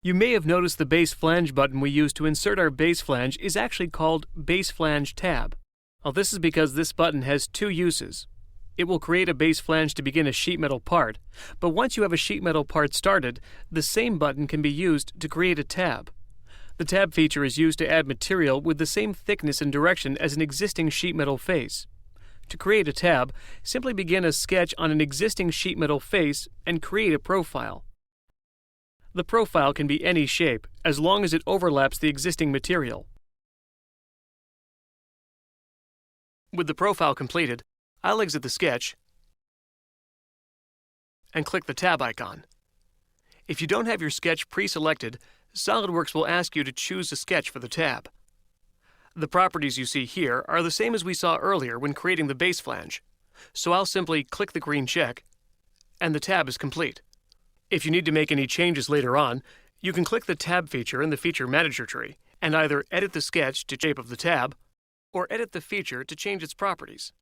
You may have noticed the base flange button we use to insert our base flange is actually called Base Flange Tab. Well, this is because this button has two uses. It will create a base flange to begin a sheet metal part, but once you have a sheet metal part started, the same button can be used to create a tab. The tab feature is used to add material with the same thickness and direction as an existing sheet metal face. To create a tab, simply begin a sketch on an existing sheet metal face and create a profile. The profile can be any shape, as long as it overlaps the existing material. With the profile completed, I'll exit the sketch and click the tab icon. If you don't have your sketch pre-selected, SolidWorks will ask you to choose a sketch for the tab. The properties you see here are the same as we saw earlier when creating the base flange, so I'll simply click the green check, and the tab is complete. If you need to make any changes later on, you can click the tab feature in the Feature Manager tree and either edit the sketch to shape of the tab or edit the feature to change its properties.